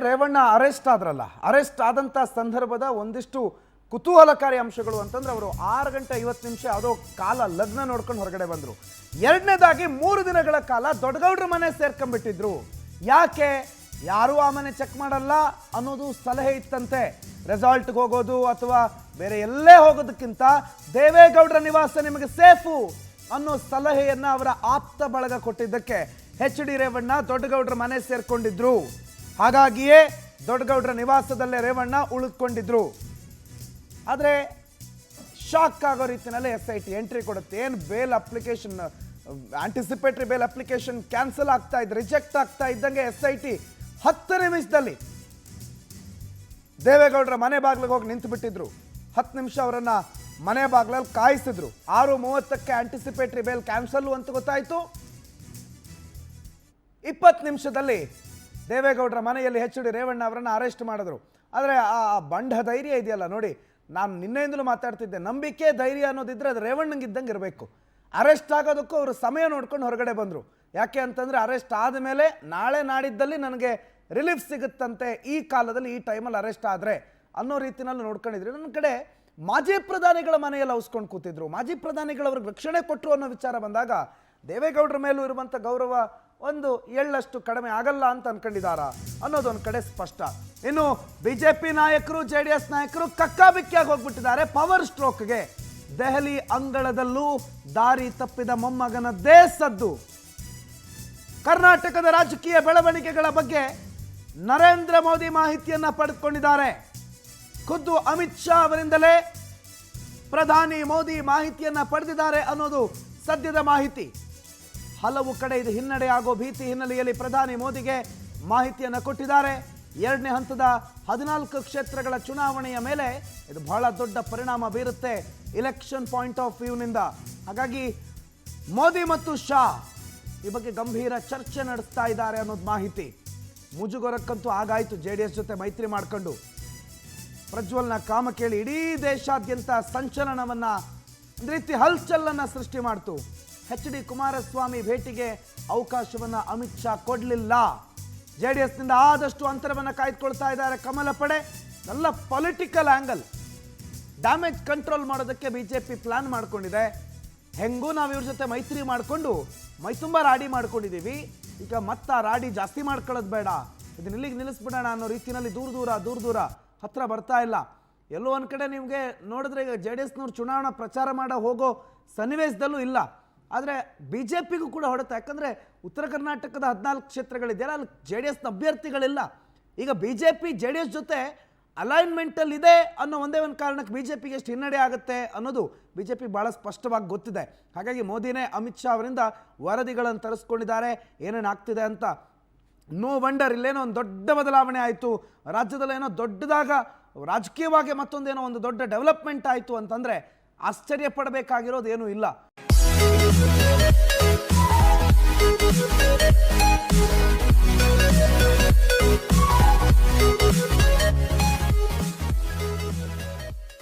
Revanna arrest ಆದ್ರಲ್ಲ, arrest ಆದಂತ ಸಂದರ್ಭದ ಒಂದಿಷ್ಟು ಕುತೂಹಲಕಾರಿ ಅಂಶಗಳು ಅಂತಂದ್ರೆ ಅವರು 6:50 ಯಾವುದೋ ಕಾಲ ಲಗ್ನ ನೋಡ್ಕೊಂಡು ಹೊರಗಡೆ ಬಂದ್ರು. ಎರಡನೇದಾಗಿ 3 ದಿನಗಳ ಕಾಲ ದೊಡ್ಡಗೌಡ್ರ ಮನೆ ಸೇರ್ಕೊಂಡ್ಬಿಟ್ಟಿದ್ರು. ಯಾಕೆ? ಯಾರು ಆ ಮನೆ ಚೆಕ್ ಮಾಡಲ್ಲ ಅನ್ನೋದು ಸಲಹೆ ಇತ್ತಂತೆ. ರೆಸಾರ್ಟ್ಗೆ ಹೋಗೋದು ಅಥವಾ ಬೇರೆ ಎಲ್ಲೇ ಹೋಗೋದಕ್ಕಿಂತ ದೇವೇಗೌಡರ ನಿವಾಸ ನಿಮಗೆ ಸೇಫು ಅನ್ನೋ ಸಲಹೆಯನ್ನ ಅವರ ಆಪ್ತ ಬಳಗ ಕೊಟ್ಟಿದ್ದಕ್ಕೆ ಎಚ್ ಡಿ ರೇವಣ್ಣ ದೊಡ್ಡಗೌಡರ ಮನೆ ಸೇರ್ಕೊಂಡಿದ್ರು. ಹಾಗಾಗಿಯೇ ದೊಡ್ಡಗೌಡರ ನಿವಾಸದಲ್ಲೇ ರೇವಣ್ಣ ಉಳಿದುಕೊಂಡಿದ್ರು. ಆದರೆ ಶಾಕ್ ಆಗೋ ರೀತಿಯಲ್ಲಿ SIT ಎಂಟ್ರಿ ಕೊಡುತ್ತೆ. ಏನು bale application, anticipatory bale application cancel ಆಗ್ತಾ ಇದ್ದು, ರಿಜೆಕ್ಟ್ ಆಗ್ತಾ ಇದ್ದಂಗೆ SIT 10 ನಿಮಿಷದಲ್ಲಿ ದೇವೇಗೌಡರ ಮನೆ ಬಾಗಿಲಿಗೆ ಹೋಗಿ ನಿಂತು ಬಿಟ್ಟಿದ್ರು. 10 ನಿಮಿಷ ಅವರನ್ನ ಮನೆ ಬಾಗಿಲಲ್ಲಿ ಕಾಯಿಸಿದ್ರು. 6:30ಕ್ಕೆ ಆಂಟಿಸಿಪೇಟರಿ ಬೇಲ್ ಕ್ಯಾನ್ಸಲ್ ಅಂತ ಗೊತ್ತಾಯಿತು. 20 ನಿಮಿಷದಲ್ಲಿ ದೇವೇಗೌಡರ ಮನೆಯಲ್ಲಿ ಎಚ್ ಡಿ ರೇವಣ್ಣ ಅವರನ್ನು ಅರೆಸ್ಟ್ ಮಾಡಿದ್ರು. ಆದರೆ ಆ ಬಂಡ ಧೈರ್ಯ ಇದೆಯಲ್ಲ ನೋಡಿ, ನಾನು ನಿನ್ನೆಯಿಂದಲೂ ಮಾತಾಡ್ತಿದ್ದೆ, ನಂಬಿಕೆ ಧೈರ್ಯ ಅನ್ನೋದಿದ್ರೆ ಅದು ರೇವಣ್ಣಂಗಿದ್ದಂಗೆ ಇರಬೇಕು. ಅರೆಸ್ಟ್ ಆಗೋದಕ್ಕೂ ಅವರು ಸಮಯ ನೋಡ್ಕೊಂಡು ಹೊರಗಡೆ ಬಂದರು. ಯಾಕೆ ಅಂತಂದರೆ ಅರೆಸ್ಟ್ ಆದಮೇಲೆ ನಾಳೆ ನಾಡಿದ್ದಲ್ಲಿ ನನಗೆ ರಿಲೀಫ್ ಸಿಗುತ್ತಂತೆ, ಈ ಕಾಲದಲ್ಲಿ ಈ ಟೈಮಲ್ಲಿ ಅರೆಸ್ಟ್ ಆದರೆ ಅನ್ನೋ ರೀತಿಯಲ್ಲಿ ನೋಡ್ಕೊಂಡಿದ್ರು. ನನ್ನ ಕಡೆ ಮಾಜಿ ಪ್ರಧಾನಿಗಳ ಮನೆಯಲ್ಲಿ ಔಸ್ಕೊಂಡು ಕೂತಿದ್ರು. ಮಾಜಿ ಪ್ರಧಾನಿಗಳು ಅವ್ರಿಗೆ ರಕ್ಷಣೆ ಕೊಟ್ಟರು ಅನ್ನೋ ವಿಚಾರ ಬಂದಾಗ ದೇವೇಗೌಡರ ಮೇಲೂ ಇರುವಂಥ ಗೌರವ ಒಂದು ಎಳ್ಳಷ್ಟು ಕಡಿಮೆ ಆಗಲ್ಲ ಅಂತ ಅನ್ಕೊಂಡಿದ್ದಾರಾ ಅನ್ನೋದು ಒಂದು ಕಡೆ ಸ್ಪಷ್ಟ. ಇನ್ನು ಬಿಜೆಪಿ ನಾಯಕರು, JDS ನಾಯಕರು ಕಕ್ಕಾಬಿಕ್ಕಿಯಾಗಿ ಹೋಗ್ಬಿಟ್ಟಿದ್ದಾರೆ ಪವರ್ ಸ್ಟ್ರೋಕ್ಗೆ. ದೆಹಲಿ ಅಂಗಳದಲ್ಲೂ ದಾರಿ ತಪ್ಪಿದ ಮೊಮ್ಮಗನದ್ದೇ ಸದ್ದು. ಕರ್ನಾಟಕದ ರಾಜಕೀಯ ಬೆಳವಣಿಗೆಗಳ ಬಗ್ಗೆ ನರೇಂದ್ರ ಮೋದಿ ಮಾಹಿತಿಯನ್ನ ಪಡೆದುಕೊಂಡಿದ್ದಾರೆ. ಖುದ್ದು ಅಮಿತ್ ಶಾ ಅವರಿಂದಲೇ ಪ್ರಧಾನಿ ಮೋದಿ ಮಾಹಿತಿಯನ್ನ ಪಡೆದಿದ್ದಾರೆ ಅನ್ನೋದು ಸದ್ಯದ ಮಾಹಿತಿ. ಹಲವು ಕಡೆ ಇದು ಹಿನ್ನಡೆ ಆಗೋ ಭೀತಿ ಹಿನ್ನೆಲೆಯಲ್ಲಿ ಪ್ರಧಾನಿ ಮೋದಿಗೆ ಮಾಹಿತಿಯನ್ನು ಕೊಟ್ಟಿದ್ದಾರೆ. 2ನೇ ಹಂತದ 14 ಕ್ಷೇತ್ರಗಳ ಚುನಾವಣೆಯ ಮೇಲೆ ಇದು ಬಹಳ ದೊಡ್ಡ ಪರಿಣಾಮ ಬೀರುತ್ತೆ ಇಲೆಕ್ಷನ್ ಪಾಯಿಂಟ್ ಆಫ್ ವ್ಯೂನಿಂದ. ಹಾಗಾಗಿ ಮೋದಿ ಮತ್ತು ಶಾ ಈ ಬಗ್ಗೆ ಗಂಭೀರ ಚರ್ಚೆ ನಡೆಸ್ತಾ ಇದ್ದಾರೆ ಅನ್ನೋದು ಮಾಹಿತಿ. ಮುಜುಗರಕ್ಕಂತೂ ಆಗಾಯಿತು JDS ಜೊತೆ ಮೈತ್ರಿ ಮಾಡಿಕೊಂಡು. ಪ್ರಜ್ವಲ್ನ ಕಾಮ ಕೇಳಿ ಇಡೀ ದೇಶಾದ್ಯಂತ ಸಂಚಲನವನ್ನ, ಒಂದು ರೀತಿ ಹಲ್ಚಲನ್ನ ಸೃಷ್ಟಿ ಮಾಡ್ತು. ಎಚ್ ಡಿ ಕುಮಾರಸ್ವಾಮಿ ಭೇಟಿಗೆ ಅವಕಾಶವನ್ನ ಅಮಿತ್ ಶಾ ಕೊಡಲಿಲ್ಲ. JDSನಿಂದ ಆದಷ್ಟು ಅಂತರವನ್ನು ಕಾಯ್ದುಕೊಳ್ತಾ ಇದ್ದಾರೆ ಕಮಲ ಪಡೆ. ಎಲ್ಲ ಪೊಲಿಟಿಕಲ್ ಆಂಗಲ್, ಡ್ಯಾಮೇಜ್ ಕಂಟ್ರೋಲ್ ಮಾಡೋದಕ್ಕೆ ಬಿಜೆಪಿ ಪ್ಲಾನ್ ಮಾಡ್ಕೊಂಡಿದೆ. ಹೆಂಗೂ ನಾವು ಇವ್ರ ಜೊತೆ ಮೈತ್ರಿ ಮಾಡಿಕೊಂಡು ಮೈತುಂಬ ರಾಡಿ ಮಾಡ್ಕೊಂಡಿದ್ದೀವಿ, ಈಗ ಮತ್ತೆ ರಾಡಿ ಜಾಸ್ತಿ ಮಾಡ್ಕೊಳ್ಳೋದು ಬೇಡ, ಇದನ್ನ ಇಲ್ಲಿಗೆ ನಿಲ್ಲಿಸ್ಬಿಡೋಣ ಅನ್ನೋ ರೀತಿಯಲ್ಲಿ ದೂರ ದೂರ ಹತ್ರ ಬರ್ತಾ ಇಲ್ಲ. ಎಲ್ಲೋ ಒಂದು ಕಡೆ ನಿಮಗೆ ನೋಡಿದ್ರೆ ಈಗ JDSನವ್ರು ಚುನಾವಣಾ ಪ್ರಚಾರ ಮಾಡೋ ಹೋಗೋ ಸನ್ನಿವೇಶದಲ್ಲೂ ಇಲ್ಲ. ಆದರೆ ಬಿಜೆಪಿಗೂ ಕೂಡ ಹೊಡೆತ. ಯಾಕಂದರೆ ಉತ್ತರ ಕರ್ನಾಟಕದ 14 ಕ್ಷೇತ್ರಗಳಿದೆಯಲ್ಲ, ಅಲ್ಲಿ JDSನ ಅಭ್ಯರ್ಥಿಗಳಿಲ್ಲ. ಈಗ ಬಿಜೆಪಿ JDS ಜೊತೆ ಅಲೈನ್ಮೆಂಟಲ್ಲಿದೆ ಅನ್ನೋ ಒಂದೇ ಒಂದು ಕಾರಣಕ್ಕೆ ಬಿಜೆಪಿಗೆ ಎಷ್ಟು ಹಿನ್ನಡೆ ಆಗುತ್ತೆ ಅನ್ನೋದು ಬಿಜೆಪಿ ಭಾಳ ಸ್ಪಷ್ಟವಾಗಿ ಗೊತ್ತಿದೆ. ಹಾಗಾಗಿ ಮೋದಿನೇ ಅಮಿತ್ ಶಾ ಅವರಿಂದ ವರದಿಗಳನ್ನು ತರಿಸ್ಕೊಂಡಿದ್ದಾರೆ ಏನೇನು ಆಗ್ತಿದೆ ಅಂತ. ನೋ ವಂಡರ್ ಇಲ್ಲೇನೋ ಒಂದು ದೊಡ್ಡ ಬದಲಾವಣೆ ಆಯಿತು, ರಾಜ್ಯದಲ್ಲೇನೋ ದೊಡ್ಡದಾಗ ರಾಜಕೀಯವಾಗಿ ಮತ್ತೊಂದೇನೋ ಒಂದು ದೊಡ್ಡ ಡೆವಲಪ್ಮೆಂಟ್ ಆಯಿತು ಅಂತಂದರೆ ಆಶ್ಚರ್ಯ ಪಡಬೇಕಾಗಿರೋದು ಏನೂ ಇಲ್ಲ.